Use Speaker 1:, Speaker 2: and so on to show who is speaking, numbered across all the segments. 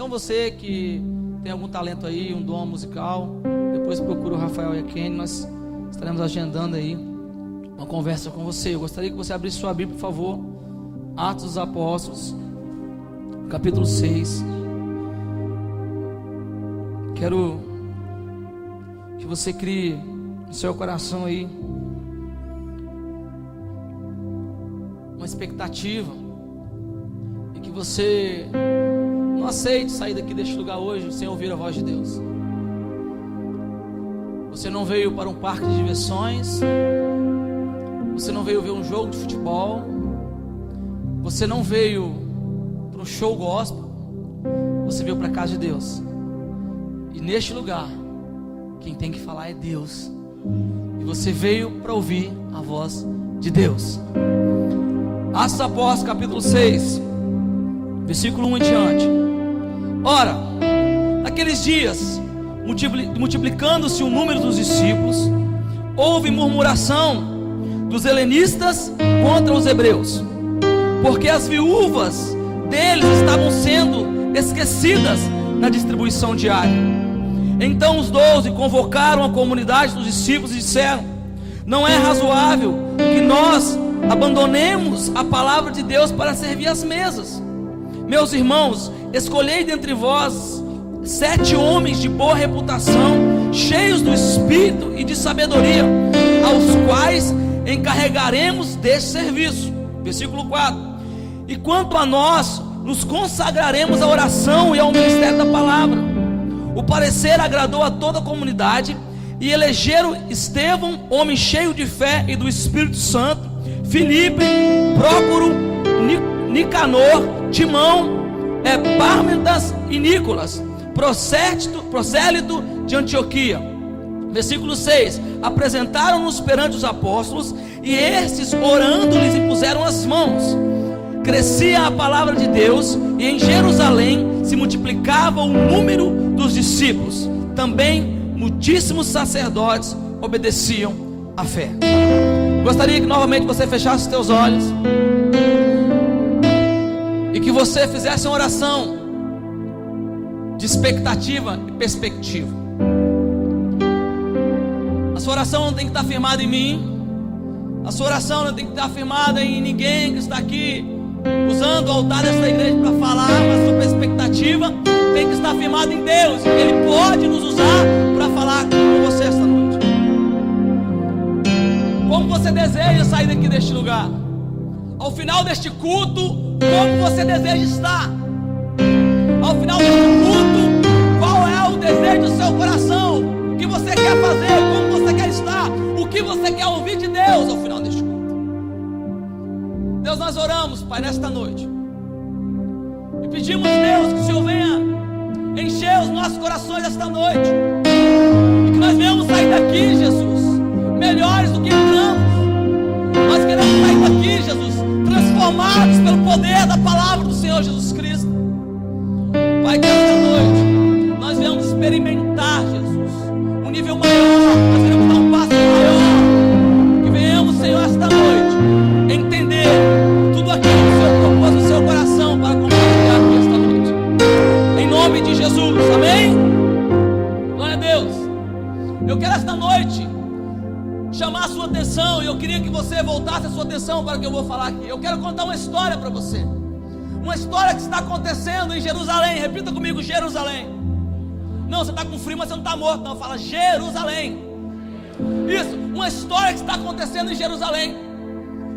Speaker 1: Então você que tem algum talento aí, um dom musical, depois procura o Rafael e a Kenny, nós estaremos agendando aí uma conversa com você. Eu gostaria que você abrisse sua Bíblia, por favor. Atos dos Apóstolos, capítulo 6. Quero que você crie no seu coração aí uma expectativa, e que você não aceite sair daqui deste lugar hoje sem ouvir a voz de Deus. Você não veio para um parque de diversões, você não veio ver um jogo de futebol, você não veio para um show gospel, você veio para a casa de Deus. E neste lugar, quem tem que falar é Deus, e você veio para ouvir a voz de Deus. Atos dos Apóstolos, capítulo 6, versículo 1 em diante. Ora, naqueles dias, multiplicando-se o número dos discípulos, houve murmuração dos helenistas contra os hebreus, porque as viúvas deles estavam sendo esquecidas na distribuição diária. Então os 12 convocaram a comunidade dos discípulos e disseram: não é razoável que nós abandonemos a palavra de Deus para servir as mesas. Meus irmãos, escolhei dentre vós 7 homens de boa reputação, cheios do Espírito e de sabedoria, aos quais encarregaremos deste serviço. Versículo 4. E quanto a nós, nos consagraremos à oração e ao ministério da palavra. O parecer agradou a toda a comunidade, e elegeram Estevão, homem cheio de fé e do Espírito Santo, Filipe, Prócoro, Nicanor, Timão, Pármenas e Nicolas, prosélito de Antioquia. Versículo 6. Apresentaram-nos perante os apóstolos, e estes, orando-lhes, impuseram as mãos. Crescia a palavra de Deus, e em Jerusalém se multiplicava o número dos discípulos. Também muitíssimos sacerdotes obedeciam à fé. Gostaria que novamente você fechasse os teus olhos e que você fizesse uma oração de expectativa e perspectiva. A sua oração não tem que estar firmada em mim, a sua oração não tem que estar firmada em ninguém que está aqui usando o altar dessa igreja para falar, mas a sua expectativa tem que estar firmada em Deus, e Ele pode nos usar para falar com você esta noite. Como você deseja sair daqui deste lugar? Ao final deste culto, como você deseja estar? Ao final deste culto, qual é o desejo do seu coração? O que você quer fazer? Como você quer estar? O que você quer ouvir de Deus ao final deste culto? Deus, nós oramos, Pai, nesta noite, e pedimos, Deus, que o Senhor venha encher os nossos corações esta noite, e que nós venhamos sair daqui, Jesus, melhores do que entramos. Nós queremos sair daqui, Jesus, transformados pelo poder da palavra do Senhor Jesus Cristo. Pai, que esta noite nós venhamos experimentar, Jesus, um nível maior, nós queremos dar um passo maior, que venhamos, Senhor, esta noite entender tudo aquilo que o Senhor propôs no seu coração para compartilhar aqui esta noite, em nome de Jesus, amém? Glória a Deus. Eu quero esta noite chamar a sua atenção, e eu queria que você voltasse a sua atenção para o que eu vou falar aqui. Eu quero contar uma história para você, uma história que está acontecendo em Jerusalém. Repita comigo: Jerusalém. Não, você está com frio, mas você não está morto, não. Fala Jerusalém. Isso, uma história que está acontecendo em Jerusalém.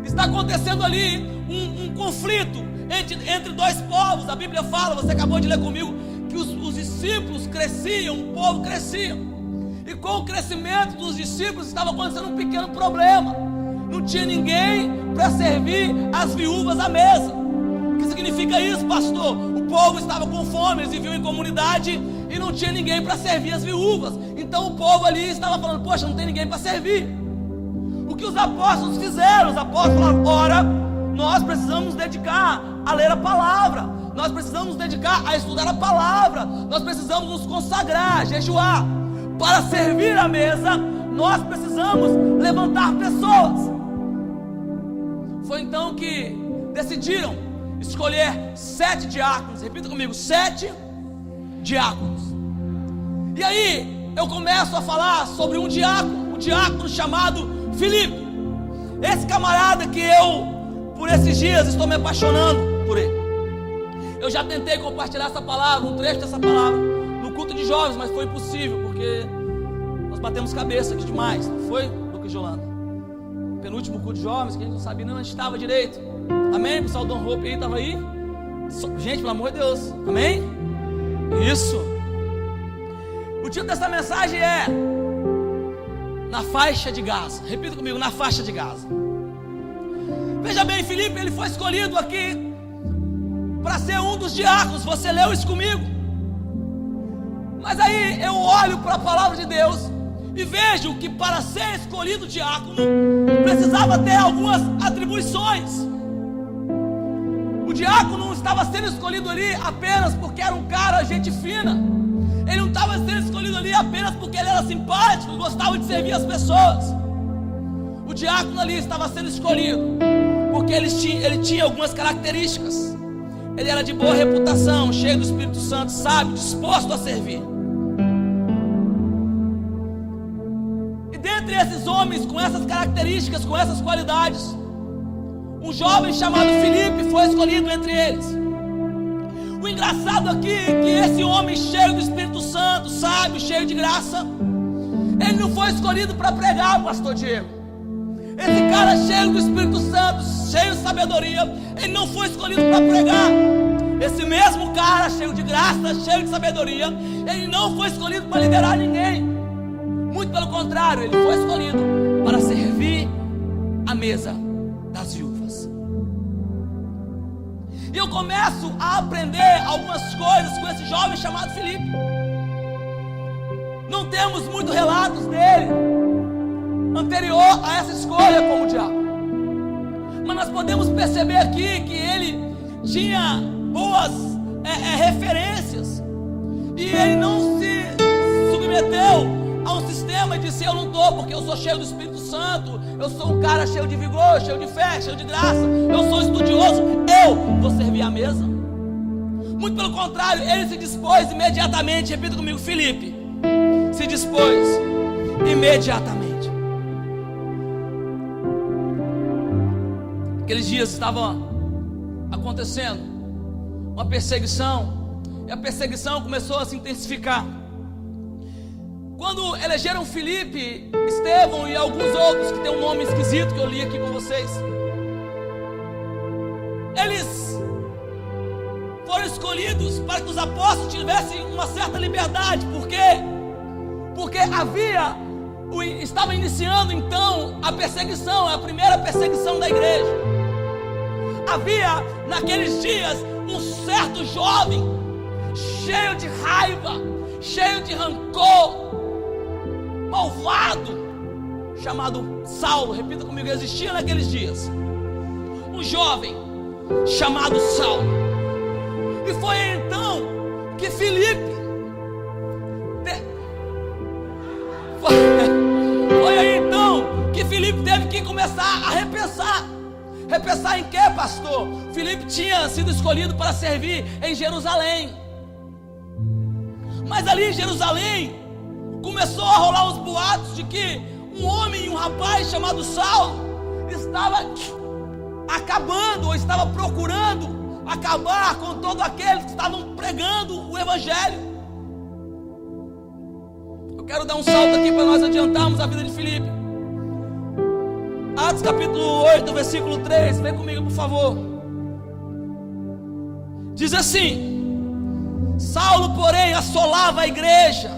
Speaker 1: Está acontecendo ali um conflito entre dois povos. A Bíblia fala, você acabou de ler comigo, que os discípulos cresciam, o povo crescia, e com o crescimento dos discípulos estava acontecendo um pequeno problema. Não tinha ninguém para servir as viúvas à mesa. O que significa isso, pastor? O povo estava com fome, eles viviam em comunidade e não tinha ninguém para servir as viúvas. Então o povo ali estava falando: poxa, não tem ninguém para servir. O que os apóstolos fizeram? Os apóstolos falaram: ora, nós precisamos nos dedicar a ler a palavra, nós precisamos nos dedicar a estudar a palavra, nós precisamos nos consagrar, jejuar. Para servir a mesa, nós precisamos levantar pessoas. Foi então que decidiram escolher 7 diáconos. Repita comigo: 7 diáconos. E aí eu começo a falar sobre um diácono chamado Filipe. Esse camarada que eu, por esses dias, estou me apaixonando por ele. Eu já tentei compartilhar essa palavra, um trecho dessa palavra, no culto de jovens, mas foi impossível, porque nós batemos cabeça aqui demais. Não foi, Lucas e Yolanda? Penúltimo culto de jovens, que a gente não sabia nem onde estava direito. Amém? O pessoal do Don Hope aí estava aí? Gente, pelo amor de Deus. Amém? Isso. O título dessa mensagem é Na Faixa de Gaza. Repita comigo, na faixa de Gaza. Veja bem, Filipe, ele foi escolhido aqui para ser um dos diáconos. Você leu isso comigo? Mas aí eu olho para a palavra de Deus e vejo que para ser escolhido diácono precisava ter algumas atribuições. O diácono não estava sendo escolhido ali apenas porque era um cara gente fina. Ele não estava sendo escolhido ali apenas porque ele era simpático e gostava de servir as pessoas. O diácono ali estava sendo escolhido porque ele tinha algumas características. Ele era de boa reputação, cheio do Espírito Santo, sábio, disposto a servir. E dentre esses homens com essas características, com essas qualidades, um jovem chamado Filipe foi escolhido entre eles. O engraçado aqui é que esse homem cheio do Espírito Santo, sábio, cheio de graça, ele não foi escolhido para pregar, pastor Diego. Esse cara cheio do Espírito Santo, cheio de sabedoria, ele não foi escolhido para pregar. Esse mesmo cara cheio de graça, cheio de sabedoria, ele não foi escolhido para liderar ninguém. Muito pelo contrário, ele foi escolhido para servir a mesa das viúvas. E eu começo a aprender algumas coisas com esse jovem chamado Filipe. Não temos muitos relatos dele anterior a essa escolha como diácono, mas nós podemos perceber aqui que ele tinha boas referências, e ele não se submeteu a um sistema e disse: eu não estou porque eu sou cheio do Espírito Santo, eu sou um cara cheio de vigor, cheio de fé, cheio de graça, eu sou estudioso, eu vou servir a mesa. Muito pelo contrário, ele se dispôs imediatamente. Repita comigo, Filipe se dispôs imediatamente. Aqueles dias estava acontecendo uma perseguição, e a perseguição começou a se intensificar. Quando elegeram Filipe, Estevão e alguns outros que tem um nome esquisito que eu li aqui com vocês, eles foram escolhidos para que os apóstolos tivessem uma certa liberdade. Por quê? Porque estava iniciando então a perseguição, a primeira perseguição da igreja. Havia naqueles dias um certo jovem cheio de raiva, cheio de rancor, malvado, chamado Saulo. Repita comigo, existia naqueles dias um jovem chamado Saulo. E foi então que Filipe foi aí então que Filipe teve que começar a repensar. Repensar em quê, pastor? Filipe tinha sido escolhido para servir em Jerusalém, mas ali em Jerusalém começou a rolar os boatos de que um homem, um rapaz chamado Saulo estava acabando, ou estava procurando acabar com todos aqueles que estavam pregando o evangelho. Eu quero dar um salto aqui para nós adiantarmos a vida de Filipe. Atos capítulo 8, versículo 3, vem comigo por favor. Diz assim: Saulo, porém, assolava a igreja,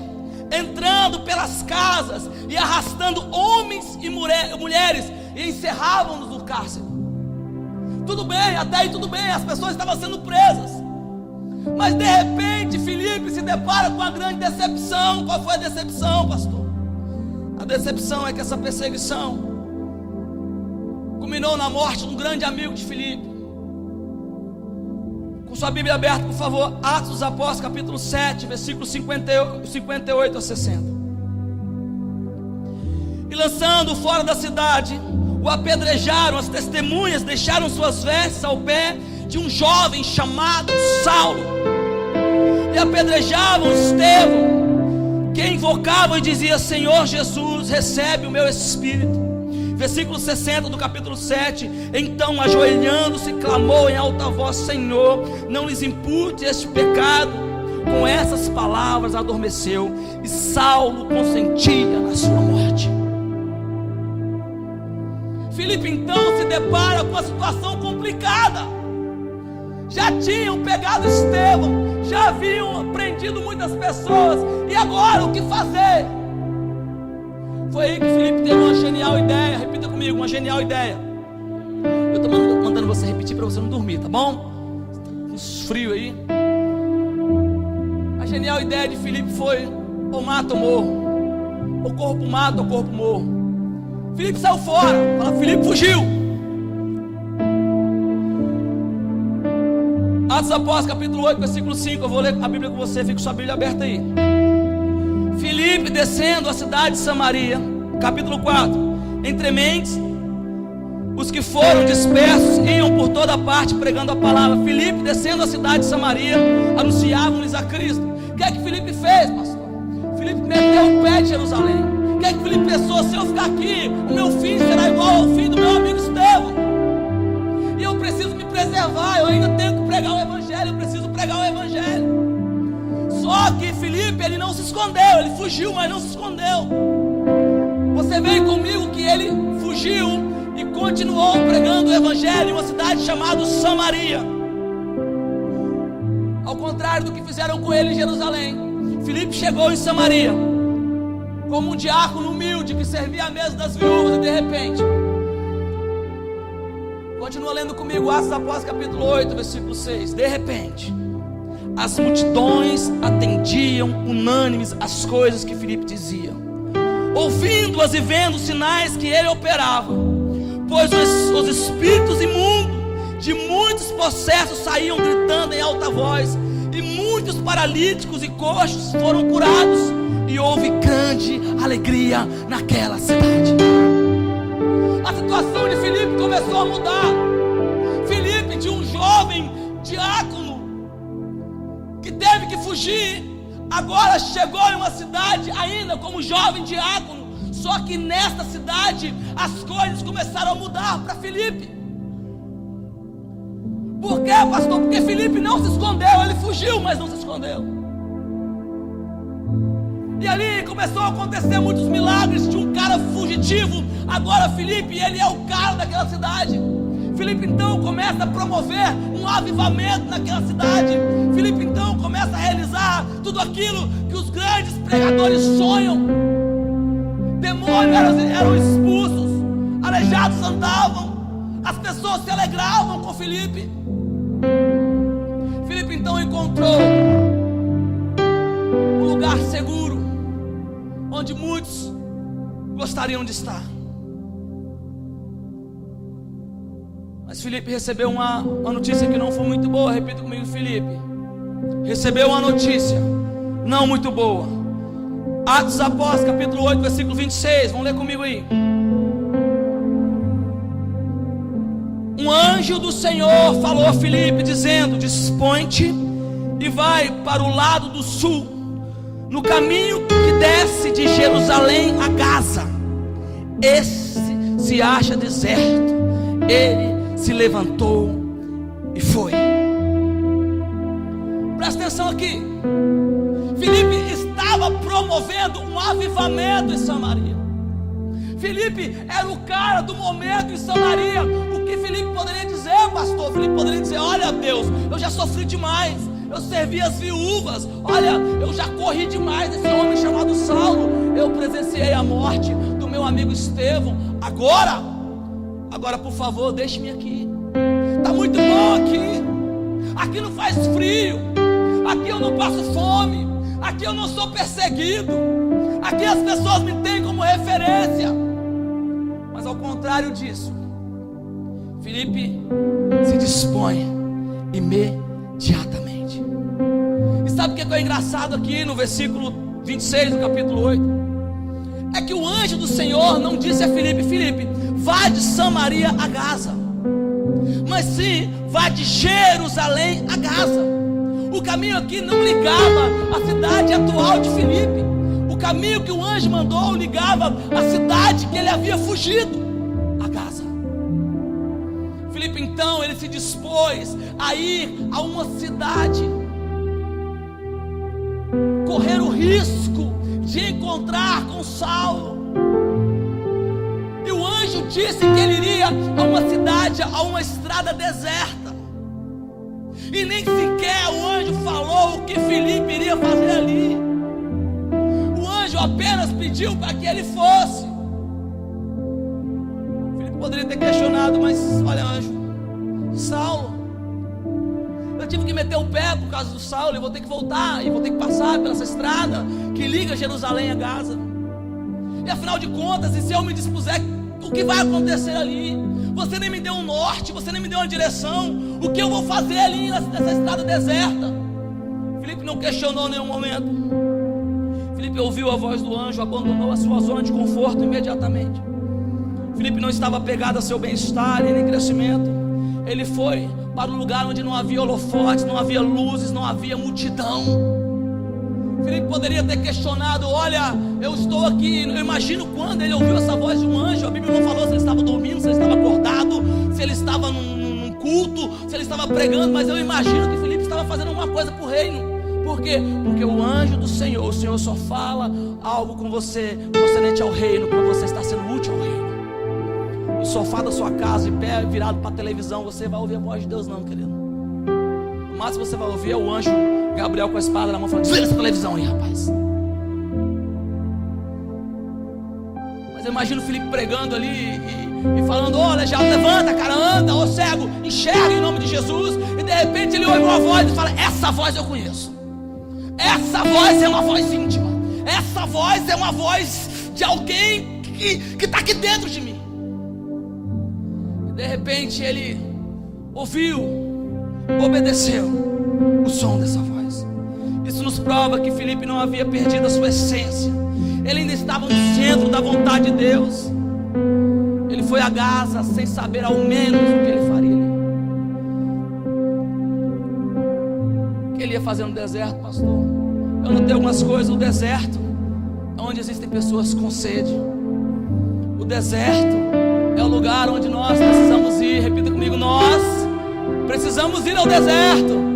Speaker 1: entrando pelas casas e arrastando homens e mulheres, e encerravam-nos no cárcere. Tudo bem, até aí tudo bem, as pessoas estavam sendo presas. Mas de repente Filipe se depara com uma grande decepção. Qual foi a decepção, pastor? A decepção é que essa perseguição culminou na morte de um grande amigo de Filipe. Com sua Bíblia aberta, por favor, Atos dos Apóstolos, capítulo 7, versículos 58 a 60. E lançando fora da cidade, o apedrejaram. As testemunhas deixaram suas vestes ao pé de um jovem chamado Saulo. E a apedrejavam Estevão, que invocavam e dizia: Senhor Jesus, recebe o meu espírito. Versículo 60 do capítulo 7. Então, ajoelhando-se, clamou em alta voz: Senhor, não lhes impute este pecado. Com essas palavras adormeceu, e Saulo consentia na sua morte. Filipe então se depara com uma situação complicada. Já tinham pegado Estevão, já haviam prendido muitas pessoas, e agora o que fazer? Foi aí que Filipe teve uma genial ideia. Repita comigo: uma genial ideia. Eu estou mandando você repetir para você não dormir, tá bom? Uns frios aí. A genial ideia de Filipe foi: ou mato ou morro, ou corpo mato ou corpo morro. Filipe saiu fora. Filipe fugiu. Atos dos Apóstolos, capítulo 8, versículo 5. Eu vou ler a Bíblia com você, fica com sua Bíblia aberta aí. Filipe, descendo a cidade de Samaria, capítulo 4. Entre mentes, os que foram dispersos iam por toda parte pregando a palavra. Filipe, descendo a cidade de Samaria, anunciavam-lhes a Cristo. O que é que Filipe fez, pastor? Filipe meteu o pé de Jerusalém. O que é que Filipe pensou? Se eu ficar aqui, o meu fim será igual ao fim do meu amigo Estevão. E eu preciso me preservar, eu ainda tenho que pregar o Evangelho, eu preciso pregar o Evangelho. Só que Filipe, ele não se escondeu, ele fugiu, mas não se escondeu. Você veio comigo que ele fugiu e continuou pregando o Evangelho em uma cidade chamada Samaria. Ao contrário do que fizeram com ele em Jerusalém, Filipe chegou em Samaria como um diácono humilde que servia à mesa das viúvas, e de repente, continua lendo comigo Atos dos Apóstolos capítulo 8, versículo 6. De repente, as multidões atendiam unânimes às coisas que Filipe dizia, ouvindo-as e vendo os sinais que ele operava, pois os espíritos imundos de muitos possessos saíam gritando em alta voz, e muitos paralíticos e coxos foram curados, e houve grande alegria naquela cidade. A situação de Filipe começou a mudar. Filipe, de um jovem diácono que teve que fugir, agora chegou em uma cidade ainda como jovem diácono. Só que nesta cidade as coisas começaram a mudar para Filipe. Por quê, pastor? Porque Filipe não se escondeu. Ele fugiu, mas não se escondeu. E ali começou a acontecer muitos milagres de um cara fugitivo. Agora Filipe, ele é o cara daquela cidade. Filipe então começa a promover um avivamento naquela cidade. Filipe então começa a realizar tudo aquilo que os grandes pregadores sonham. Demônios eram expulsos, aleijados andavam, as pessoas se alegravam com Filipe. Filipe então encontrou um lugar seguro, onde muitos gostariam de estar. Mas Filipe recebeu uma notícia que não foi muito boa. Repita comigo: Filipe recebeu uma notícia não muito boa. Atos dos Apóstolos, capítulo 8, versículo 26. Vamos ler comigo aí. Um anjo do Senhor falou a Filipe, dizendo: dispõe-te e vai para o lado do sul, no caminho que desce de Jerusalém a Gaza. Esse se acha deserto. Ele se levantou e foi. Presta atenção aqui. Filipe estava promovendo um avivamento em Samaria. Filipe era o cara do momento em Samaria. O que Filipe poderia dizer, pastor? Filipe poderia dizer: olha, Deus, eu já sofri demais, eu servi as viúvas, olha, eu já corri demais desse homem chamado Saulo, eu presenciei a morte do meu amigo Estevão. Agora por favor, deixe-me aqui. Está muito bom aqui. Aqui não faz frio, aqui eu não passo fome, aqui eu não sou perseguido, aqui as pessoas me têm como referência. Mas ao contrário disso, Filipe se dispõe imediatamente. E sabe o que é engraçado aqui no versículo 26 do capítulo 8? É que o anjo do Senhor não disse a Filipe: Filipe, vá de Samaria a Gaza, mas sim, vá de Jerusalém a Gaza. O caminho aqui não ligava a cidade atual de Filipe. O caminho que o anjo mandou ligava a cidade que ele havia fugido, a Gaza. Filipe então, ele se dispôs a ir a uma cidade, correr o risco de encontrar com Saulo. E o anjo disse que ele iria a uma cidade, a uma estrada deserta. E nem sequer o anjo falou o que Filipe iria fazer ali. O anjo apenas pediu para que ele fosse. Filipe poderia ter questionado, mas olha, anjo, Saulo, eu tive que meter o pé por causa do Saulo, e vou ter que voltar, e vou ter que passar por essa estrada que liga Jerusalém a Gaza. E afinal de contas, e se eu me dispuser, o que vai acontecer ali? Você nem me deu um norte, você nem me deu uma direção. O que eu vou fazer ali nessa estrada deserta? Filipe não questionou em nenhum momento. Filipe ouviu a voz do anjo, abandonou a sua zona de conforto imediatamente. Filipe não estava apegado a seu bem-estar e nem crescimento. Ele foi para um lugar onde não havia holofotes, não havia luzes, não havia multidão. Filipe poderia ter questionado: olha, eu estou aqui. Eu imagino quando ele ouviu essa voz de um anjo. A Bíblia não falou se ele estava dormindo, se ele estava acordado, se ele estava num culto, se ele estava pregando. Mas eu imagino que Filipe estava fazendo alguma coisa para o reino. Por quê? Porque o anjo do Senhor, o Senhor só fala algo com você concernente ao reino quando você está sendo útil ao reino. No sofá da sua casa, de pé virado para a televisão, você vai ouvir a voz de Deus? Não, querido. O máximo que você vai ouvir é o anjo Gabriel com a espada na mão falando: desliga essa televisão aí, rapaz. Mas eu imagino o Filipe pregando ali e falando: olha, já levanta, cara, anda, ô cego, enxerga em nome de Jesus. E de repente ele ouve uma voz e fala: essa voz eu conheço. Essa voz é uma voz íntima. Essa voz é uma voz de alguém que está aqui dentro de mim. E de repente ele ouviu, obedeceu o som dessa voz. Isso nos prova que Filipe não havia perdido a sua essência. Ele ainda estava no centro da vontade de Deus. Ele foi a Gaza sem saber ao menos o que ele faria ali. O que ele ia fazer no deserto, pastor? Eu notei algumas coisas. O deserto é onde existem pessoas com sede. O deserto é o lugar onde nós precisamos ir. Repita comigo: nós precisamos ir ao deserto.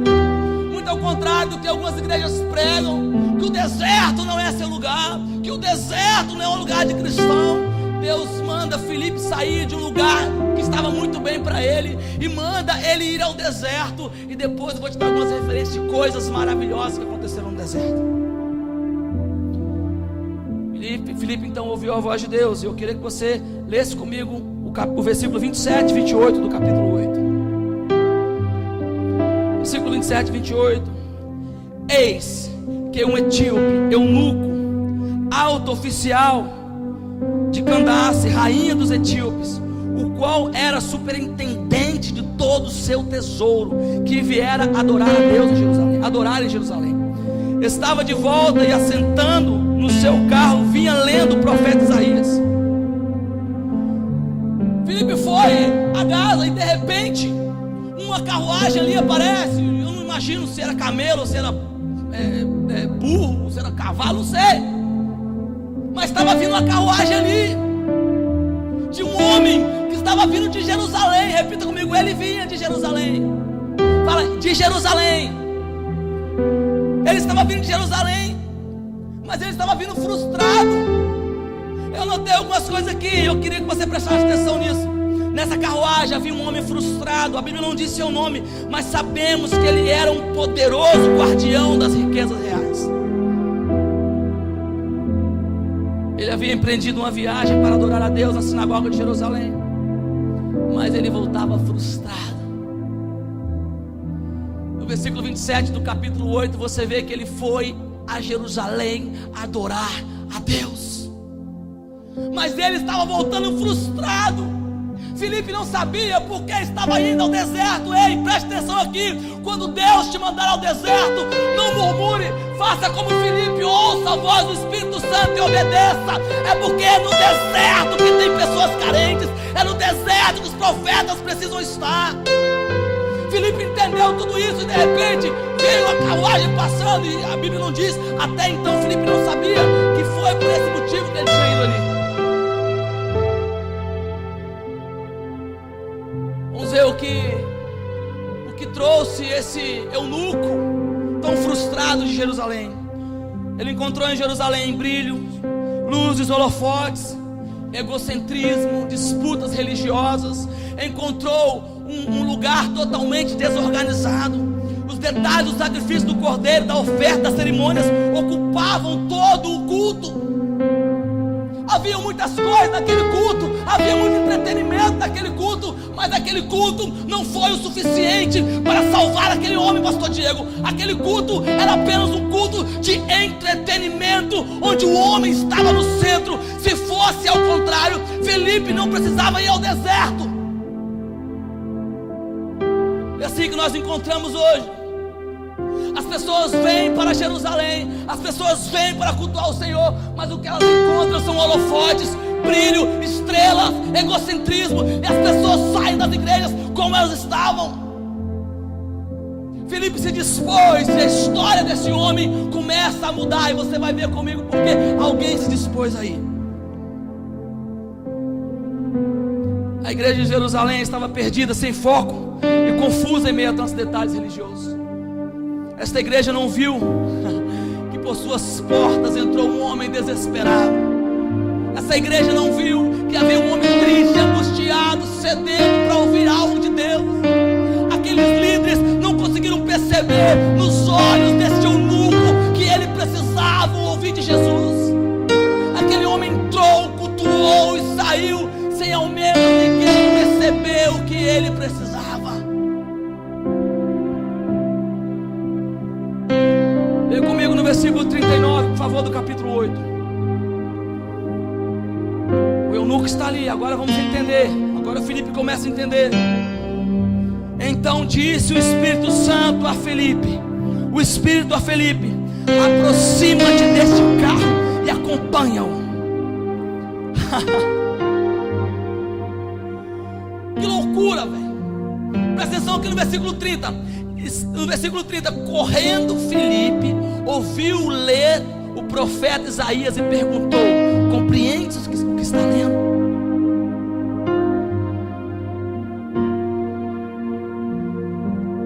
Speaker 1: Ao contrário do que algumas igrejas pregam, que o deserto não é seu lugar, que o deserto não é um lugar de cristão. Deus manda Filipe sair de um lugar que estava muito bem para ele e manda ele ir ao deserto. E depois eu vou te dar algumas referências de coisas maravilhosas que aconteceram no deserto. Filipe então ouviu a voz de Deus. E eu queria que você lesse comigo o versículo 27 e 28 do capítulo 8. Versículo 27 e 28. Eis que um etíope, eunuco, alto oficial de Candace, rainha dos etíopes, o qual era superintendente de todo o seu tesouro, que viera adorar a Deus em Jerusalém, adorar em Jerusalém, estava de volta e assentando no seu carro, vinha lendo o profeta Isaías. Filipe foi a Gaza e de repente uma carruagem ali aparece. Eu não imagino se era camelo, se era burro, se era cavalo, não sei. Mas estava vindo uma carruagem ali de um homem que estava vindo de Jerusalém. Repita comigo: ele vinha de Jerusalém. Fala: de Jerusalém. Ele estava vindo de Jerusalém, mas ele estava vindo frustrado. Eu notei algumas coisas aqui, eu queria que você prestasse atenção nisso. Nessa carruagem havia um homem frustrado. A Bíblia não diz seu nome, mas sabemos que ele era um poderoso guardião das riquezas reais. Ele havia empreendido uma viagem para adorar a Deus na sinagoga de Jerusalém, mas ele voltava frustrado. No versículo 27 do capítulo 8, você vê que ele foi a Jerusalém adorar a Deus, mas ele estava voltando frustrado. Filipe não sabia por que estava indo ao deserto. Ei, preste atenção aqui. Quando Deus te mandar ao deserto, não murmure, faça como Filipe, ouça a voz do Espírito Santo e obedeça. É porque é no deserto que tem pessoas carentes, é no deserto que os profetas precisam estar. Filipe entendeu tudo isso e de repente veio a carruagem passando, e a Bíblia não diz, até então Filipe não sabia que foi por esse motivo que ele tinha ido ali. Vamos ver o que trouxe esse eunuco tão frustrado de Jerusalém. Ele encontrou em Jerusalém brilho, luzes, holofotes, egocentrismo, disputas religiosas. Encontrou um lugar totalmente desorganizado. Os detalhes do sacrifício do cordeiro, da oferta, das cerimônias ocupavam todo o culto. Havia muitas coisas naquele culto, havia muito entretenimento naquele culto, mas aquele culto não foi o suficiente para salvar aquele homem, pastor Diego. Aquele culto era apenas um culto de entretenimento, onde o homem estava no centro. Se fosse ao contrário, Filipe não precisava ir ao deserto. É assim que nós encontramos hoje. As pessoas vêm para Jerusalém, as pessoas vêm para cultuar o Senhor, mas o que elas encontram são holofotes, brilho, estrelas, egocentrismo, e as pessoas saem das igrejas como elas estavam. Filipe se dispôs, e a história desse homem começa a mudar, e você vai ver comigo porque alguém se dispôs aí. A igreja de Jerusalém estava perdida, sem foco e confusa em meio a tantos detalhes religiosos. Esta igreja não viu que por suas portas entrou um homem desesperado. Essa igreja não viu que havia um homem triste, angustiado, sedento para ouvir algo de Deus. Aqueles líderes não conseguiram perceber nos olhos deste eunuco que ele precisava ouvir de Jesus. Aquele homem entrou, cultuou e saiu sem ao menos ninguém perceber o que ele precisava. Leia comigo no versículo 39, por favor, do capítulo 8. O eunuco está ali, agora vamos entender. Agora Filipe começa a entender. Então disse o Espírito Santo a Filipe, o Espírito a Filipe: aproxima-te deste carro e acompanha-o. Que loucura, velho. Presta atenção aqui no versículo 30. No versículo 30, correndo Filipe ouviu ler o profeta Isaías e perguntou: compreendes o que está lendo?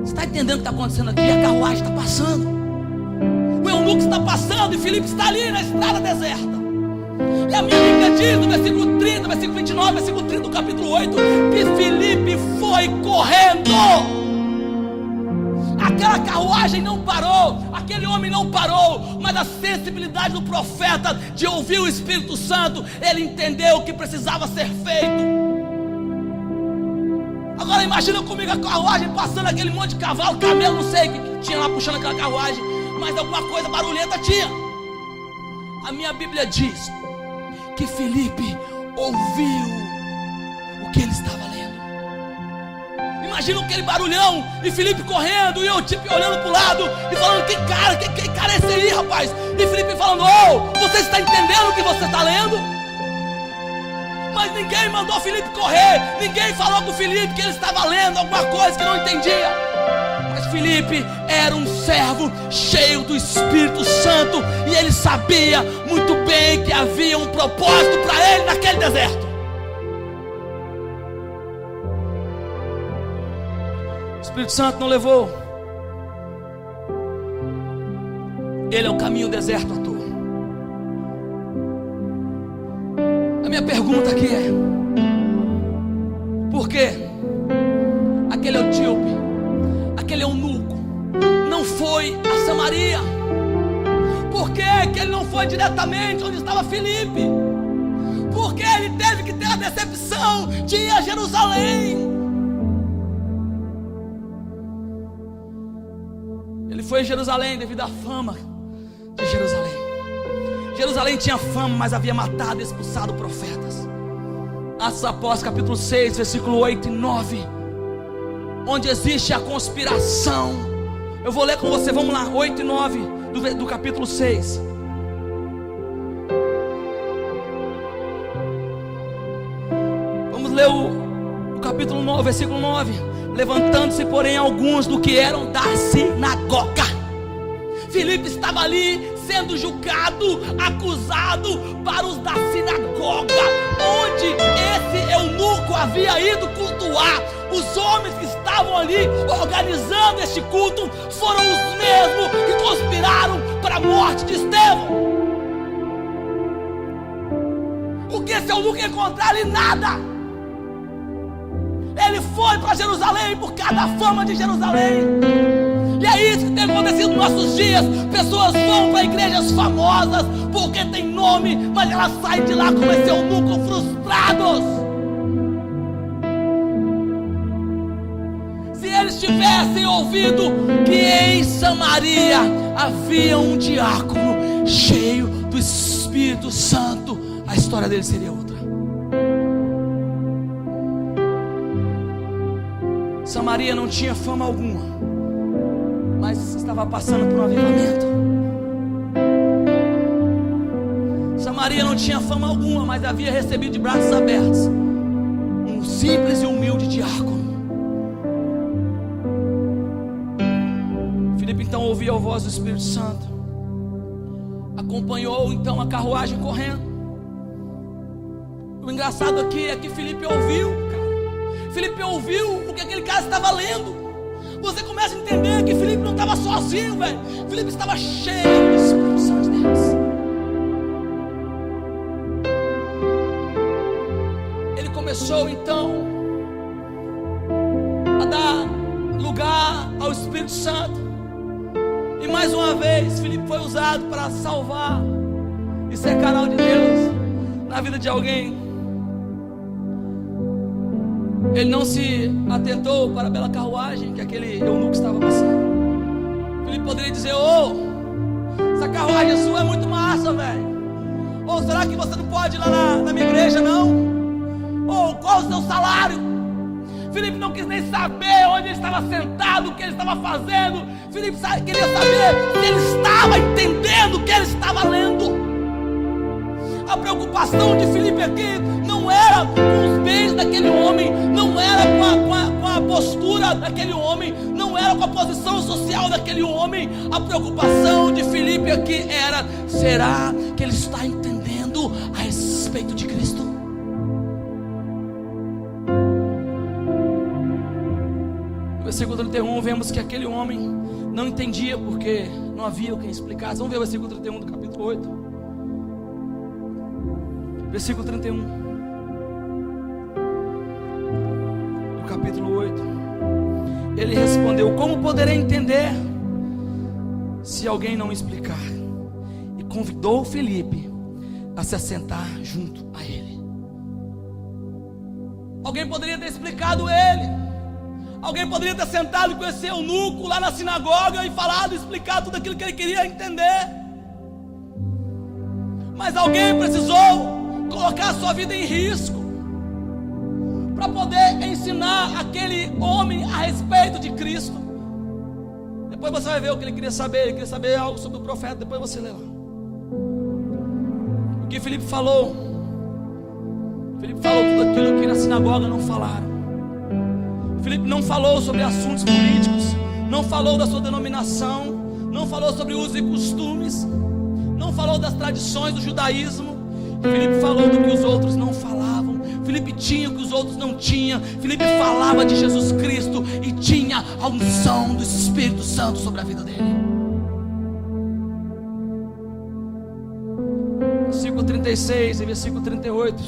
Speaker 1: Você está entendendo o que está acontecendo aqui? A carruagem está passando, o eunuco está passando e Filipe está ali na estrada deserta. E a minha Bíblia diz no versículo 30, versículo 29, versículo 30 do capítulo 8, que Filipe foi correndo. Aquela carruagem não parou, aquele homem não parou, mas a sensibilidade do profeta de ouvir o Espírito Santo, ele entendeu o que precisava ser feito. Agora imagina comigo a carruagem passando, aquele monte de cavalo, camelo, não sei o que tinha lá puxando aquela carruagem, mas alguma coisa barulhenta tinha. A minha Bíblia diz que Filipe ouviu o que ele estava lendo. Imagina aquele barulhão e Filipe correndo e eu tipo olhando para o lado e falando: que cara é esse aí, rapaz? E Filipe falando: oh, você está entendendo o que você está lendo? Mas ninguém mandou Filipe correr, ninguém falou com Filipe que ele estava lendo alguma coisa que não entendia. Mas Filipe era um servo cheio do Espírito Santo e ele sabia muito bem que havia um propósito para ele naquele deserto. O Espírito Santo não levou ele ao caminho deserto à toa. A minha pergunta aqui é: por que aquele etíope, aquele eunuco, não foi a Samaria? Por que ele não foi diretamente onde estava Filipe? Por que ele teve que ter a decepção de ir a Jerusalém? Ele foi em Jerusalém devido à fama de Jerusalém. Jerusalém tinha fama, mas havia matado e expulsado profetas. Atos dos Apóstolos, capítulo 6, versículo 8 e 9, onde existe a conspiração. Eu vou ler com você, vamos lá, 8 e 9 do capítulo 6. Vamos ler o capítulo 9, versículo 9. Levantando-se, porém, alguns do que eram da sinagoga. Filipe estava ali sendo julgado, acusado para os da sinagoga, onde esse eunuco havia ido cultuar. Os homens que estavam ali organizando este culto foram os mesmos que conspiraram para a morte de Estevão. O que esse eunuco ia encontrar ali? Nada. Ele foi para Jerusalém por causa da fama de Jerusalém. E é isso que tem acontecido nos nossos dias. Pessoas vão para igrejas famosas porque tem nome, mas elas saem de lá como esse eunuco, frustrados. Se eles tivessem ouvido que em Samaria havia um diácono cheio do Espírito Santo, a história dele seria outra. Samaria não tinha fama alguma, mas estava passando por um avivamento. Samaria não tinha fama alguma, mas havia recebido de braços abertos um simples e humilde diácono. Filipe então ouviu a voz do Espírito Santo, acompanhou então a carruagem correndo. O engraçado aqui é que Filipe ouviu. Filipe ouviu o que aquele cara estava lendo. Você começa a entender que Filipe não estava sozinho, velho. Filipe estava cheio do Espírito Santo de Deus. Ele começou então a dar lugar ao Espírito Santo. E mais uma vez Filipe foi usado para salvar e ser canal de Deus na vida de alguém. Ele não se atentou para a bela carruagem que aquele eunuco estava passando. Filipe poderia dizer: essa carruagem sua é muito massa, velho. Ou será que você não pode ir lá na minha igreja, não? Ou qual o seu salário? Filipe não quis nem saber onde ele estava sentado, o que ele estava fazendo. Filipe queria saber se ele estava entendendo o que ele estava lendo. A preocupação de Filipe aqui não era com os bens daquele homem, não era com a postura daquele homem, não era com a posição social daquele homem. A preocupação de Filipe aqui era: será que ele está entendendo a respeito de Cristo? No versículo 31 vemos que aquele homem não entendia porque não havia quem explicasse. Vamos ver o versículo 31 do capítulo 8. Versículo 31 do capítulo 8. Ele respondeu: como poderei entender se alguém não explicar? E convidou Filipe a se assentar junto a ele. Alguém poderia ter explicado ele. Alguém poderia ter sentado com esse eunuco lá na sinagoga e falado, explicado tudo aquilo que ele queria entender. Mas alguém precisou colocar a sua vida em risco para poder ensinar aquele homem a respeito de Cristo. Depois você vai ver o que ele queria saber. Ele queria saber algo sobre o profeta. Depois você lê lá o que Filipe falou. Filipe falou tudo aquilo que na sinagoga não falaram. Filipe não falou sobre assuntos políticos, não falou da sua denominação, não falou sobre usos e costumes, não falou das tradições do judaísmo. Filipe falou do que os outros não falavam. Filipe tinha o que os outros não tinham. Filipe falava de Jesus Cristo e tinha a unção do Espírito Santo sobre a vida dele. Versículo 36 e versículo 38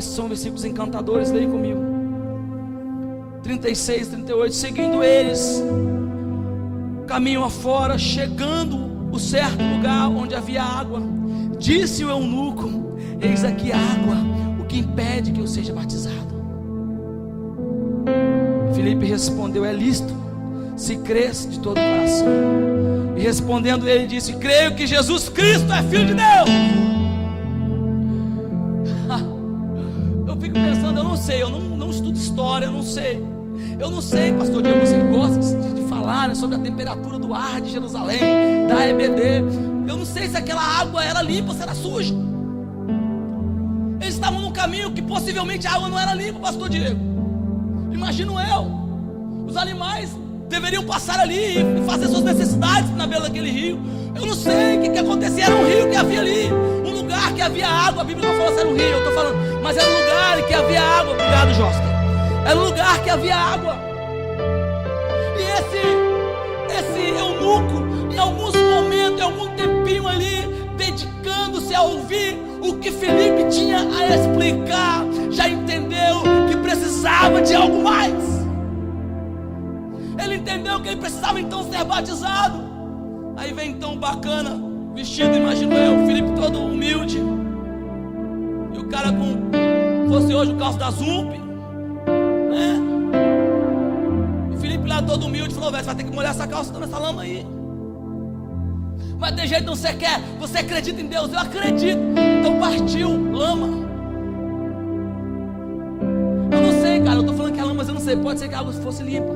Speaker 1: são versículos encantadores. Leia comigo. 36 e 38. Seguindo eles caminho afora, chegando a certo lugar onde havia água, disse o eunuco: eis aqui a água, o que impede que eu seja batizado? Filipe respondeu: é lícito, se crês de todo o coração. E respondendo ele disse: creio que Jesus Cristo é Filho de Deus. Eu fico pensando, eu não sei, eu não estudo história, eu não sei, pastor Diego, você gosta de falar, né, sobre a temperatura do ar de Jerusalém, da EBD. Eu não sei se aquela água era limpa ou se era suja. Eles estavam num caminho que possivelmente a água não era limpa, pastor Diego. Imagino eu. Os animais deveriam passar ali e fazer suas necessidades na beira daquele rio. Eu não sei o que acontecia. Era um rio que havia ali, um lugar que havia água. A Bíblia não falou se era um rio, eu estou falando, mas era um lugar que havia água. Obrigado, Josca. Era um lugar que havia água. E esse eunuco, em alguns momentos, em algum tempinho ali, dedicando-se a ouvir o que Filipe tinha a explicar, já entendeu que precisava de algo mais. Ele entendeu que ele precisava então ser batizado. Aí vem então bacana, vestido, imagino eu, Filipe todo humilde, e o cara com, fosse hoje o calço da Zump, né? E Filipe lá todo humilde falou: velho, você vai ter que molhar essa calça nessa lama aí. Mas de jeito não você quer, você acredita em Deus? Eu acredito. Então partiu lama. Eu não sei, cara, eu estou falando que é lama, mas eu não sei, pode ser que a água fosse limpa.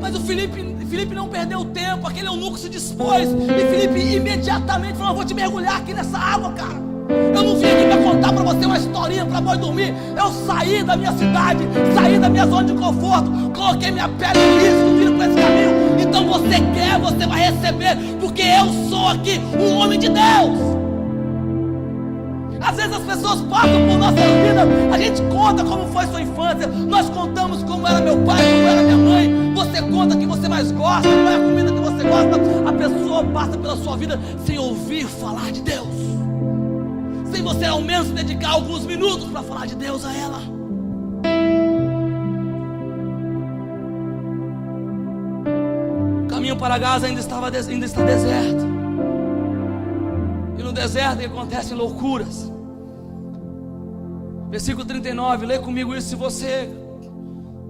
Speaker 1: Mas o Filipe não perdeu tempo. Aquele eunuco se dispôs, e Filipe imediatamente falou: eu vou te mergulhar aqui nessa água, cara. Eu não vim aqui para contar para você uma historinha para boi dormir. Eu saí da minha cidade, saí da minha zona de conforto, coloquei minha pele em risco, vim por esse caminho. Então você quer, você vai receber, porque eu sou aqui um homem de Deus. Às vezes as pessoas passam por nossas vidas, a gente conta como foi sua infância, nós contamos como era meu pai, como era minha mãe. Você conta o que você mais gosta, qual é a comida que você gosta. A pessoa passa pela sua vida sem ouvir falar de Deus, sem você ao menos dedicar alguns minutos para falar de Deus a ela. O caminho para Gaza ainda está deserto. E no deserto acontecem loucuras. Versículo 39, lê comigo isso. Se você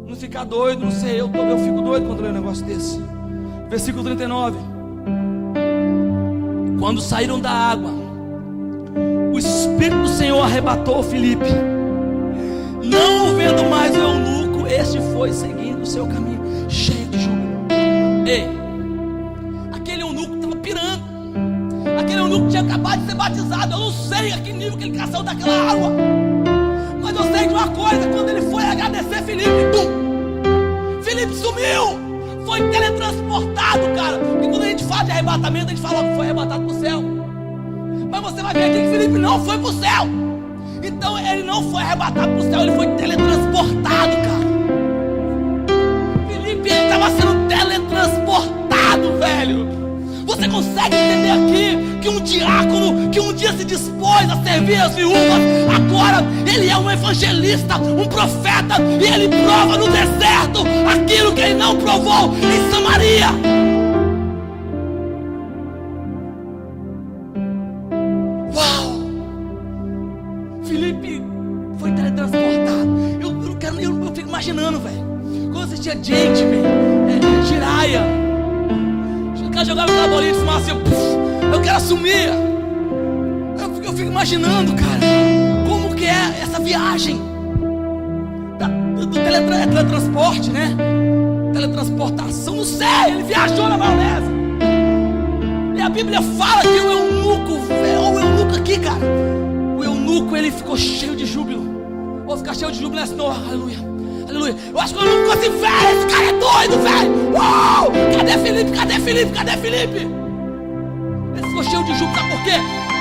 Speaker 1: não ficar doido, não sei, eu fico doido quando leio um negócio desse. Versículo 39. Quando saíram da água, o Espírito do Senhor arrebatou Filipe. Não vendo mais o eunuco, este foi seguindo o seu caminho, cheio de júbilo. Ei, aquele eunuco estava pirando. Aquele eunuco tinha acabado de ser batizado. Eu não sei a que nível que ele caiu daquela água, mas eu sei de uma coisa: quando ele foi agradecer Filipe, Filipe sumiu. Foi teletransportado, cara. Porque quando a gente fala de arrebatamento, a gente fala que foi arrebatado para o céu. Mas você vai ver aqui que Filipe não foi para o céu. Então ele não foi arrebatado para o céu, ele foi teletransportado, cara. Filipe estava sendo teletransportado, velho. Você consegue entender aqui que um diácono que um dia se dispôs a servir as viúvas, agora ele é um evangelista, um profeta, e ele prova no deserto aquilo que ele não provou em Samaria. Uau! Filipe foi teletransportado. Eu fico imaginando, velho, quando você tinha gente, Jiraya, o cara jogava aquela bolinha de fumaça assim, eu quero assumir. Eu fico imaginando, cara, como que é essa viagem do teletransporte, né? Teletransportação, não sei, ele viajou na maionese. E a Bíblia fala que o eunuco aqui, cara, o eunuco, ele ficou cheio de júbilo. Ou ficar cheio de júbilo, assim, aleluia, aleluia. Eu acho que o eunuco ficou assim: velho, esse cara é doido, velho. Uau, cadê Filipe, cadê Filipe, cadê Filipe? Ele ficou cheio de júbilo, sabe por quê?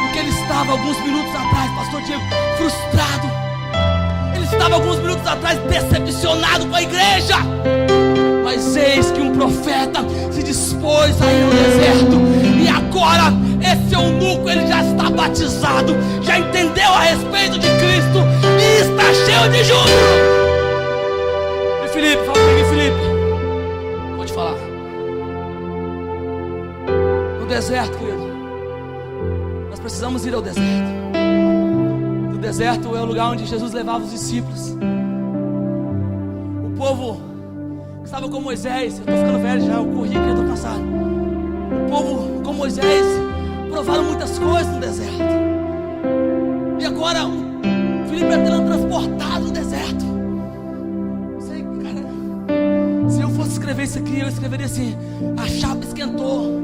Speaker 1: Porque ele estava alguns minutos atrás, pastor Diego, frustrado. Ele estava alguns minutos atrás decepcionado com a igreja. Mas eis que um profeta se dispôs a ir ao deserto. E agora esse eunuco, ele já está batizado, já entendeu a respeito de Cristo e está cheio de júbilo. E Filipe, fala comigo, Filipe. Pode falar. No deserto, querido, nós precisamos ir ao deserto. O deserto é o lugar onde Jesus levava os discípulos. O povo que estava com Moisés, eu estou ficando velho já, eu corri aqui, eu estou cansado. O povo com Moisés provaram muitas coisas no deserto. E agora Filipe é teletransportado no deserto. Sei, cara, se eu fosse escrever isso aqui, eu escreveria assim: a chapa esquentou.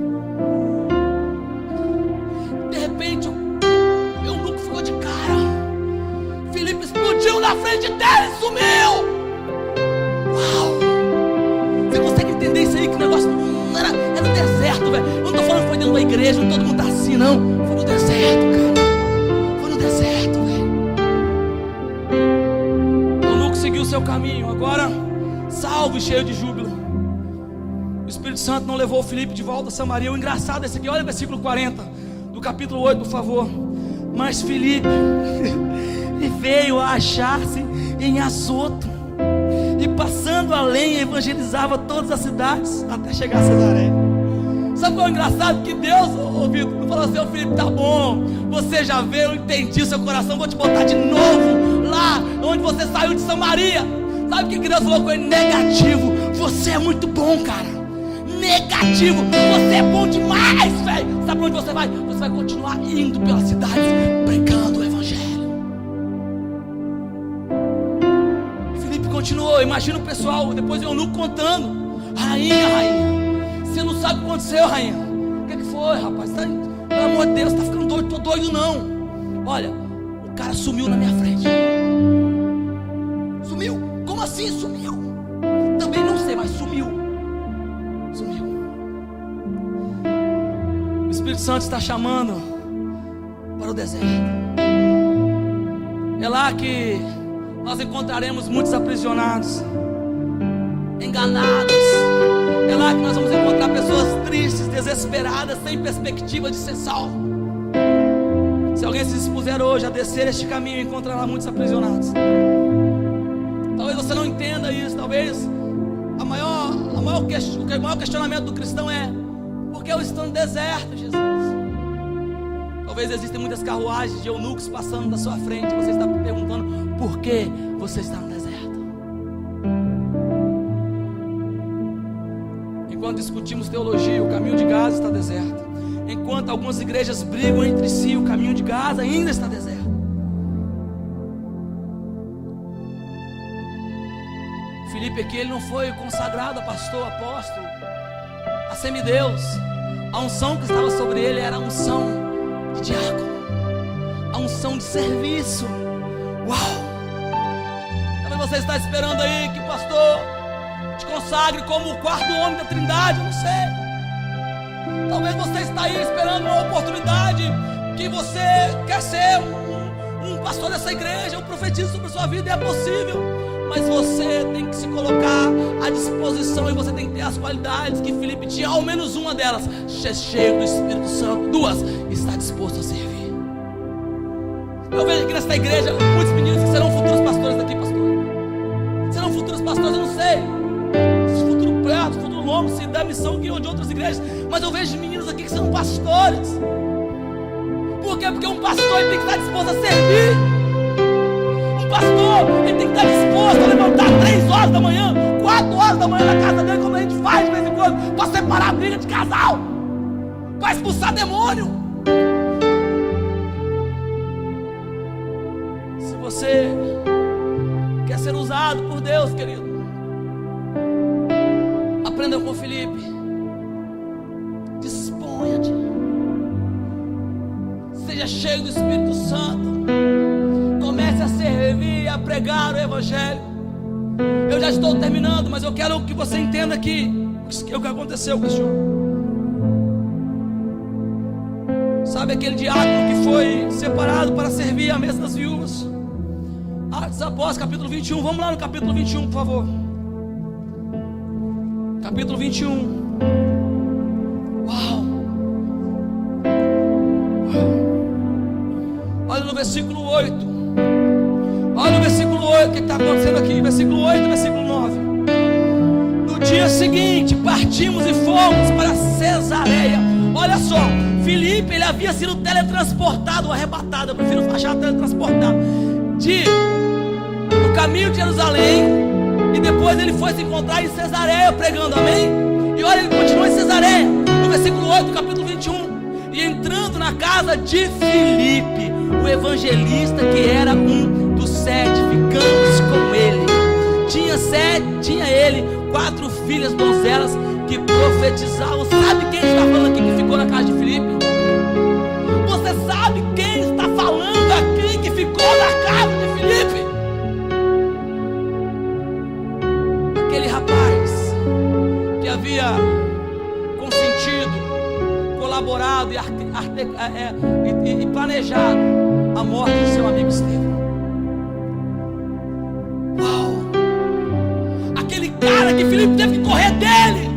Speaker 1: De repente o eunuco ficou de cara. Filipe explodiu na frente dele e sumiu. Uau! dentro da igreja, onde todo mundo está assim, não. Foi no deserto, cara. Foi no deserto, velho. Eunuco seguiu o seu caminho, agora salvo e cheio de júbilo. O Espírito Santo não levou Filipe de volta a Samaria. O engraçado é esse aqui, olha o versículo 40 do capítulo 8, por favor. Mas Filipe veio a achar-se em Azoto, e passando além evangelizava todas as cidades até chegar a Cesareia. Sabe qual é o engraçado? Que Deus, ouvido, não falou assim: ô Filipe, tá bom, você já veio, eu entendi o seu coração, vou te botar de novo lá onde você saiu de Samaria. Sabe o que Deus falou com ele? Negativo. Você é muito bom, cara. Negativo. Você é bom demais, velho. Sabe pra onde você vai? Você vai continuar indo pelas cidades pregando o evangelho. Filipe continuou. Imagina o pessoal, depois o eunuco contando: rainha, você não sabe o que aconteceu, rainha. O que foi, rapaz? Pelo amor de Deus, tá ficando doido? Tô doido não. Olha, o cara sumiu na minha frente. Sumiu? Como assim sumiu? Também não sei, mas sumiu. O Espírito Santo está chamando para o deserto. É lá que nós encontraremos muitos aprisionados, enganados. É lá que nós vamos encontrar pessoas tristes, desesperadas, sem perspectiva de ser salvo. Se alguém se dispuser hoje a descer este caminho, encontrará muitos aprisionados. Talvez você não entenda isso. Talvez o maior questionamento do cristão é: por que eu estou no deserto, Jesus? Talvez existem muitas carruagens de eunucos passando na sua frente. Você está perguntando: por que você está no deserto? Enquanto discutimos teologia, o caminho de Gaza está deserto. Enquanto algumas igrejas brigam entre si, o caminho de Gaza ainda está deserto. Filipe aqui, ele não foi consagrado a pastor, apóstolo, a semideus. A unção que estava sobre ele era a unção de diácono, a unção de serviço. Uau! Talvez você está esperando aí que o pastor te consagre como o quarto homem da Trindade, eu não sei. Talvez você está aí esperando uma oportunidade, que você quer ser um pastor dessa igreja. Eu profetizo sobre a sua vida, e é possível. Mas você tem que se colocar à disposição, e você tem que ter as qualidades que Filipe tinha, ao menos uma delas: ser cheio do Espírito Santo. Duas, estar disposto a servir. Eu vejo aqui nesta igreja muitos meninos que serão futuros pastores daqui, pastor. Serão futuros pastores, eu não sei se futuro perto, futuro longo, se da missão que de outras igrejas. Mas eu vejo meninos aqui que são pastores. Por quê? Porque um pastor ele tem que estar disposto a servir. Pastor, ele tem que estar disposto a levantar 3 horas da manhã, 4 horas da manhã na casa dele, como a gente faz de vez em quando, para separar a briga de casal, para expulsar demônio. Se você quer ser usado por Deus, querido, aprenda com Filipe. Disponha-te, seja cheio do Espírito Santo. Comece a servir, a pregar o evangelho. Eu já estou terminando, mas eu quero que você entenda aqui o que aconteceu com esse homem. Sabe aquele diácono que foi separado para servir à mesa das viúvas? Atos Apóstolos, capítulo 21. Vamos lá no capítulo 21, por favor. Capítulo 21. Uau! Olha no versículo 8. Olha o versículo 8, o que está acontecendo aqui? Versículo 8 e versículo 9. No dia seguinte, partimos e fomos para Cesareia. Olha só, Filipe, ele havia sido teletransportado, arrebatado, eu prefiro achar teletransportado, no caminho de Jerusalém, e depois ele foi se encontrar em Cesareia pregando, amém? E olha, ele continua em Cesareia, no versículo 8 do capítulo 21. E entrando na casa de Filipe, o evangelista, que era um dos 7, ficamos com ele. Tinha ele 4 filhas donzelas que profetizavam. Sabe quem está falando aqui que ficou na casa de Filipe? Você sabe quem está falando aqui que ficou na casa de Filipe? Aquele rapaz que havia consentido colaborar arquitetado e planejado a morte do seu amigo Estevão. Uau! Aquele cara que Filipe teve que correr dele,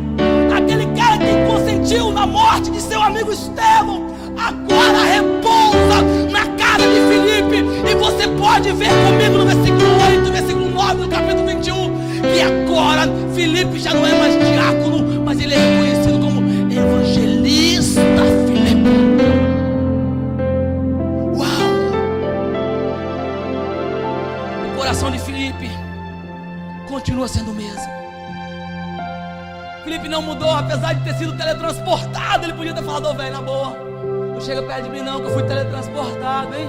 Speaker 1: aquele cara que consentiu na morte de seu amigo Estevão, agora repousa na casa de Filipe. E você pode ver comigo no versículo 8, versículo 9 do capítulo 21, que agora Filipe já não é mais diácono, mas ele é reconhecido como evangelista Filipe. Uau! O coração de Filipe continua sendo o mesmo. Filipe não mudou, apesar de ter sido teletransportado. Ele podia ter falado: ô velho, na boa, não chega perto de mim não, que eu fui teletransportado, hein?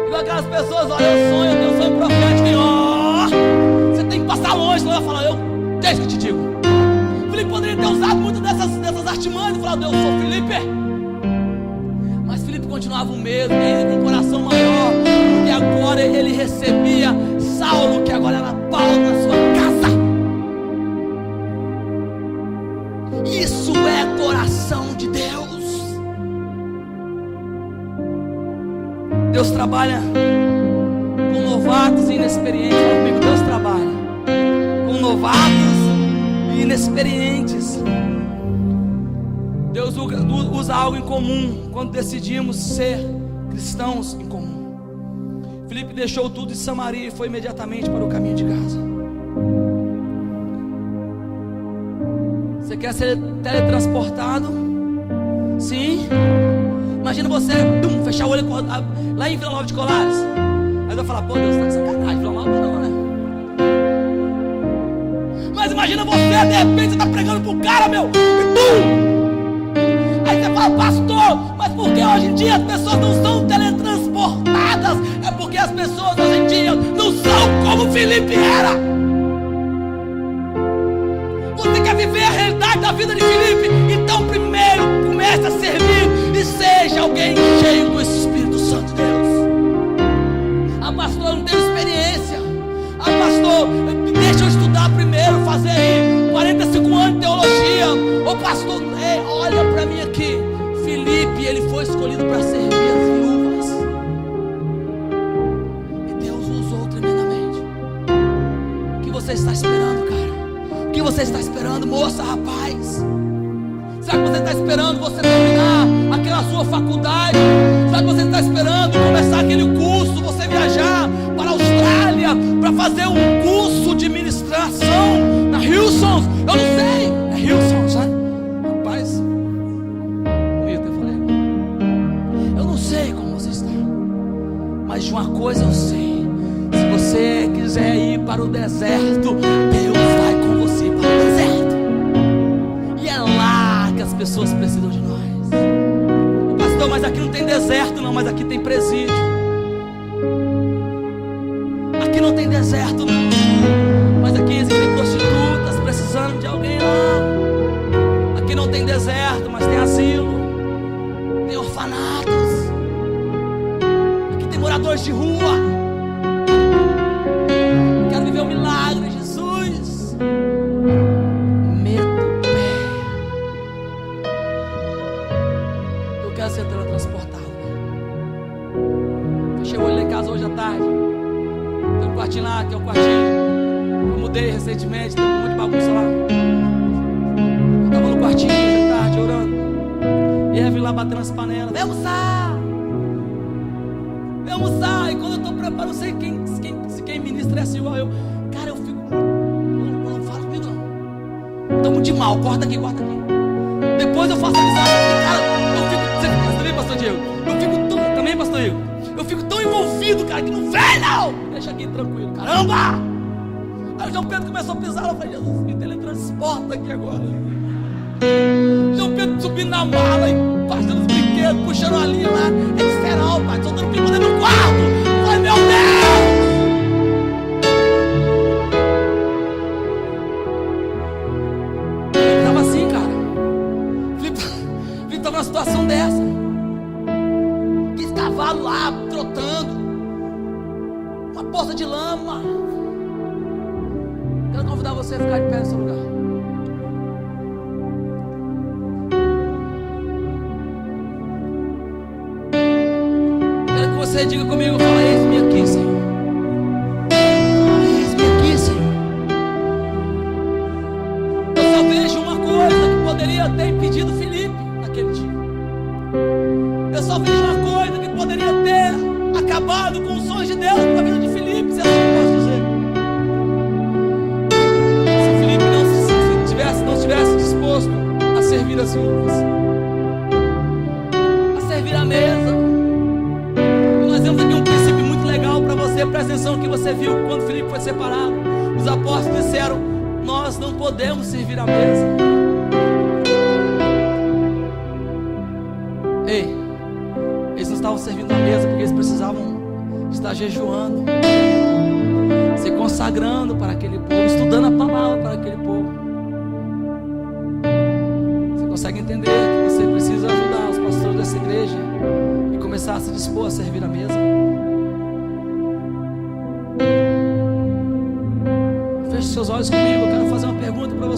Speaker 1: Igual aquelas pessoas: olha, eu tenho um sonho profético, hein? Ó, você tem que passar longe. Ela fala: deixa que eu te digo. Filipe poderia ter usado muitas dessas artimanhas e falado: eu sou Filipe. Mas Filipe continuava o mesmo, ainda com um coração maior, porque agora ele recebia Saulo, que agora era Paulo, na sua casa. Isso é coração de Deus. Deus trabalha com novatos e inexperientes. Fala comigo: Deus trabalha com novatos e inexperientes. Deus usa algo em comum quando decidimos ser cristãos em comum. Filipe deixou tudo em Samaria e foi imediatamente para o caminho de Gaza. Você quer ser teletransportado? Sim. Imagina você fechar o olho lá em Vila Nova de Colares. Aí vai falar: pô, Deus está de sacanagem, Vila Nova não, né? Mas imagina você, de repente, você está pregando pro cara, meu, e pum! Aí você fala: pastor, mas por que hoje em dia as pessoas não são teletransportadas? É porque as pessoas hoje em dia não são como Filipe era. Você quer viver a realidade da vida de Filipe? Então primeiro comece a servir e seja alguém cheio do Espírito Santo de Deus. Ah, pastor, eu não tenho experiência. Ah, pastor, deixa eu estudar primeiro, fazer aí 45 anos de teologia. Ô pastor, olha para mim aqui. Filipe, ele foi escolhido para servir as viúvas, e Deus usou tremendamente. O que você está esperando, cara? O que você está esperando, moça, rapaz? Será que você está esperando você terminar aquela sua faculdade? Será que você está esperando começar aquele curso, você viajar para a Austrália para fazer um curso de ministração na Hillsong? Eu não sei, é Hillsong, né? Rapaz, eu não sei como você está, mas de uma coisa eu sei: se você quiser ir para o deserto, Deus vai com você para o deserto. E é lá que as pessoas precisam de nós. Pastor, mas aqui não tem deserto não, mas aqui tem presídio. Aqui não tem deserto não, mas aqui existem prostitutas precisando de alguém lá. Aqui não tem deserto, mas tem asilo, tem orfanatos. Aqui tem moradores de rua. Quero viver um milagre, Jesus. Meto o pé. Eu quero ser teletransportado. Fechei o olho lá em casa hoje à tarde. Tem um quartinho lá, que é o quartinho. Eu mudei recentemente, tem um monte de bagunça lá. Eu estava no quartinho hoje à tarde, orando. E aí vim lá batendo as panelas: vem almoçar! Vem almoçar! E quando eu estou preparando, não sei se quem ministra é assim igual eu. Cara, eu fico... Não fala comigo não. Estamos de mal, corta aqui. Depois eu faço amizade. Cara, eu fico... Você também, pastor Diego? Eu fico tão... Também, pastor Diego? Eu fico tão envolvido, cara, que não vem não! Deixa aqui tranquilo, caramba! Aí o João Pedro começou a pisar. Eu falei: Jesus, me teletransporta aqui agora. João Pedro subindo na mala e passando os brinquedos, puxando a linha lá. É de feral, pai, soltando pipa dentro do quarto. Eu falei: meu Deus! Filipe estava assim, cara. Filipe estava numa situação dessa. Aquele cavalo lá, trotando, uma poça de lama. Quero convidar você a ficar de pé no seu lugar. 1 você diga comigo, fala: eis-me aqui, Senhor. Eis-me aqui, Senhor. Eu só vejo uma coisa que poderia ter impedido Filipe naquele dia. Eu só vejo uma coisa que poderia ter acabado com os sonhos de Deus para a vida de Filipe, se assim posso dizer. Se Filipe não estivesse disposto a servir as viúvas, a servir a mesa. E nós temos aqui um princípio muito legal para você. Presta atenção no que você viu quando Filipe foi separado. Os apóstolos disseram: nós não podemos servir a mesa. Ei, eles não estavam servindo a mesa porque eles precisavam estar jejuando, se consagrando para aquele povo, estudando a palavra para aquele povo. Você consegue entender que você precisa ajudar os pastores dessa igreja e começar a se dispor a servir a mesa? Feche seus olhos comigo, eu quero fazer uma pergunta para você.